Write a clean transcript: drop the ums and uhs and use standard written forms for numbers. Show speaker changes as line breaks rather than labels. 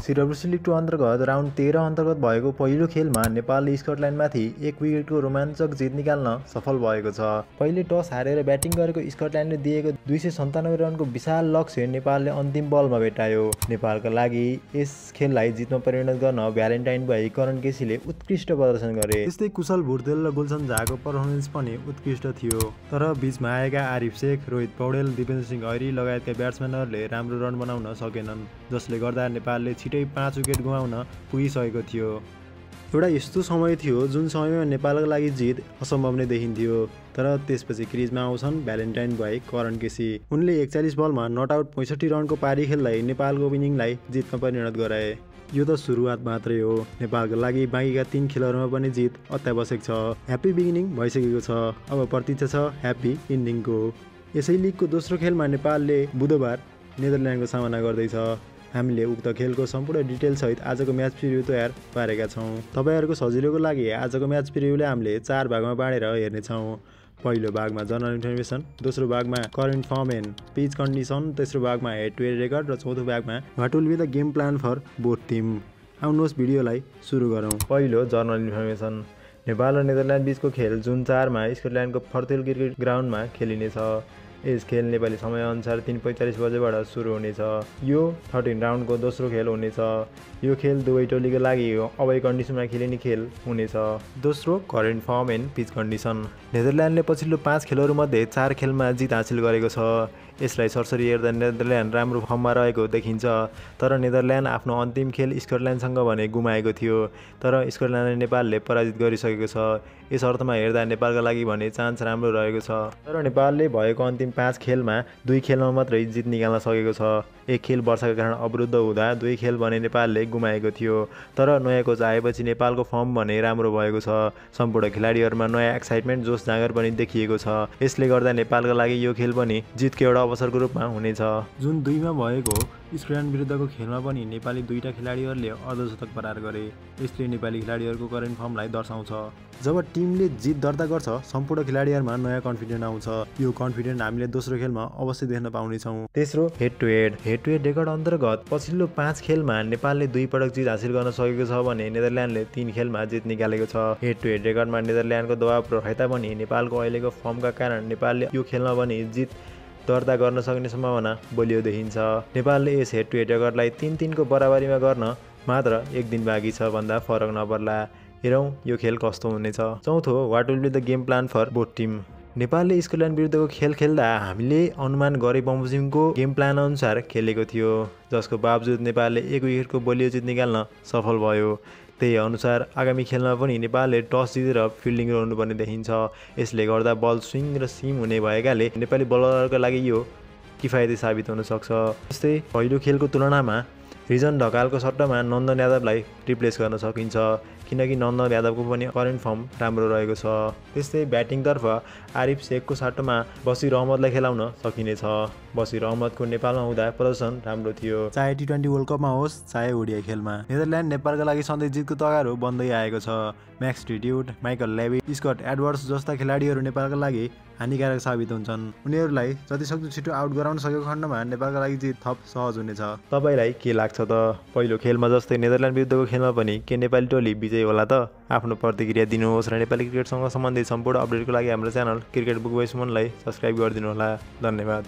सिरब्रुसी league 2 अन्तर्गत round 13 अन्तर्गत भएको पहिलो खेलमा नेपालले स्कटल्यान्डमाथि 1 विकेटको रोमाञ्चक जित निकाल्न सफल भएको छ। पहिले टस हारेर ब्याटिङ गरेको स्कटल्यान्डले दिएको 297 रनको विशाल लक्ष्य नेपालले अन्तिम बलमा भेटायो। नेपालका लागि यस खेललाई जितमा परिणत गर्न भ्यालेन्टाइन भाइ करण केसीले उत्कृष्ट प्रदर्शन गरे। त्यस्तै कुशल भुर्तेल र गुलसन झाको पर्फर्मेन्स पनि उत्कृष्ट थियो। तर बीचमा आएका आरिफ शेख, रोहित पौडेल, दिपेन्द्र सिंह ऐरी लगायतका ब्याट्सम्यानहरूले राम्रो रन बनाउन सकेनन्, जसले गर्दा नेपालले छिटै 5 विकेट गुमाउन पुगिसकेको थियो। एउटा यस्तो समय थियो जुन समयमा नेपालका लागि जित असम्भव नै देखिन्थ्यो। तर त्यसपछि क्रिजमा आउँछन् भ्यालेन्टाइन भाइ करण केसी। उनले 41 बलमा नट आउट 65 रनको पारी खेल्दै नेपालको इनिङलाई जितमा परिणत गराए। यो त सुरुवात मात्रै हो। नेपालका लागि बाँकीका 3 खेलहरूमा पनि जित अत्यावश्यक छ। ह्याप्पी बिगिनिङ भइसकेको छ, अब प्रतीक्षा छ ह्याप्पी इन्डिङको। यसै लिगको दोस्रो खेलमा नेपालले बुधबार नेदरल्यान्डको सामना गर्दैछ। हामीले उक्त खेलको सम्पूर्ण डिटेलसहित आजको म्याच प्रिभ्यू तयार पारेका छौँ। तपाईँहरूको सजिलोको लागि आजको म्याच प्रिभ्यूलाई हामीले 4 भागमा बाँडेर हेर्नेछौँ। पहिलो भागमा जनरल इन्फर्मेसन, दोस्रो भागमा current form and pitch condition, तेस्रो भागमा हेड टु हेड रेकर्ड र चौथो भागमा what will be the game plan for both team. आउनुहोस् भिडियोलाई सुरु गरौँ। पहिलो जनरल इन्फर्मेसन। नेपाल र नेदरल्यान्ड बीचको खेल जुन 4 मा स्कटल्यान्डको फर्तेल क्रिकेट ग्राउन्डमा खेलिनेछ। यस खेल नेपाली समयअनुसार 3:45 बजेबाट सुरु हुनेछ। यो 13 राउन्डको दोस्रो खेल हुनेछ। यो खेल दुवै टोलीका लागि अवे कन्डिसनमा खेलिने खेल हुनेछ। दोस्रो current form and pitch condition. नेदरल्यान्डले पछिल्लो 5 खेलहरूमध्ये 4 खेलमा जित हासिल गरेको छ। यसलाई सरसरी हेर्दा नेदरल्यान्ड राम्रो फर्ममा रहेको देखिन्छ। तर नेदरल्यान्ड आफ्नो अन्तिम खेल स्कटल्यान्डसँग भने गुमाएको थियो। तर स्कटल्यान्डलाई नेपालले पराजित गरिसकेको छ। यस अर्थमा हेर्दा नेपालका लागि भने चान्स राम्रो रहेको छ। तर नेपालले भएको अन्तिम 5 खेलमा 2 खेलमा मात्रै जित निकाल्न सकेको छ। एक खेल वर्षाका कारण अवरुद्ध हुँदा 2 खेल भने नेपालले गुमाएको थियो। तर नयाँ कोच आएपछि नेपालको फर्म भने राम्रो भएको छ। सम्पूर्ण खेलाडीहरूमा नयाँ एक्साइटमेन्ट, जोस जाँगर पनि देखिएको छ। यसले गर्दा नेपालका लागि यो खेल पनि जितको एउटा अवसरको रूपमा हुनेछ। जुन 2 मा भएको स्कटल्यान्ड विरुद्धको खेलमा पनि नेपाली 2टा खेलाडीहरूले अर्धशतक पार गरे। यसले नेपाली खेलाडीहरूको करेन्ट फर्मलाई दर्शाउँछ। जब टिमले जित दर्ता गर्छ, सम्पूर्ण खेलाडीहरूमा नयाँ कन्फिडेन्ट आउँछ। यो कन्फिडेन्ट हामीले दोस्रो खेलमा अवश्य देख्न पाउनेछौँ। तेस्रो head to head. Head to head record अन्तर्गत पछिल्लो 5 खेलमा नेपालले 2 पटक जित हासिल गर्न सकेको छ भने नेदरल्यान्डले 3 खेलमा जित निकालेको छ। हेड टु हेड रेकर्डमा नेदरल्यान्डको दबाव रहे तापनि नेपालको अहिलेको फर्मका कारण नेपालले यो खेलमा पनि जित दर्ता गर्न सक्ने सम्भावना बलियो देखिन्छ। नेपालले यस हेड टु हेड रेकर्डलाई 3-3 को बराबरीमा गर्न मात्र 1 दिन बाँकी छ भन्दा फरक नपर्ला। हेरौँ यो खेल कस्तो हुनेछ। चौथो what will be the game plan for both team. नेपालले स्कटल्यान्ड विरुद्धको खेल खेल्दा हामीले अनुमान गरे बमोजिमको गेम प्लान अनुसार खेलेको थियो, जसको बावजुद नेपालले 1 विकेटको बलियो जित निकाल्न सफल भयो। त्यही अनुसार आगामी खेलमा पनि नेपालले टस जितेर फिल्डिङ गर्नुपर्ने देखिन्छ। यसले गर्दा बल स्विङ र सिम हुने भएकाले नेपाली बलरहरूका लागि यो किफायती साबित हुन सक्छ। जस्तै पहिलो खेलको तुलनामा रिजन ढकालको सट्टामा नन्दन यादवलाई रिप्लेस गर्न सकिन्छ, किनकि नन्दन यादवको पनि करेन्ट फर्म राम्रो रहेको छ। त्यस्तै ब्याटिङतर्फ आरिफ शेखको सट्टामा बसिर अहमदलाई खेलाउन सकिनेछ। बसिर अहमदको नेपालमा हुँदा प्रदर्शन राम्रो थियो, चाहे T20 वर्ल्ड कपमा होस् चाहे ओडिआई खेलमा। नेदरल्यान्ड नेपालका लागि सधैँ जितको तगारो बन्दै आएको छ। म्याक्स टिट्युट, माइकल लेभिट, स्कट एडवर्ड्स जस्ता खेलाडीहरू नेपालका लागि हानिकारक साबित हुन्छन्। उनीहरूलाई जतिसक्दो छिटो आउट गराउन सकेको खण्डमा नेपालका लागि जित थप सहज हुनेछ। तपाईँलाई के लाग्छ त? पहिलो खेलमा जस्तै नेदरल्यान्ड विरुद्धको खेलमा पनि के नेपाली टोली विजयी होला त? आफ्नो प्रतिक्रिया दिनुहोस् र नेपाली क्रिकेटसँग सम्बन्धित सम्पूर्ण अपडेटको लागि हाम्रो च्यानल क्रिकेट बुक बाइ सुमनलाई सब्सक्राइब गरिदिनुहोला। धन्यवाद।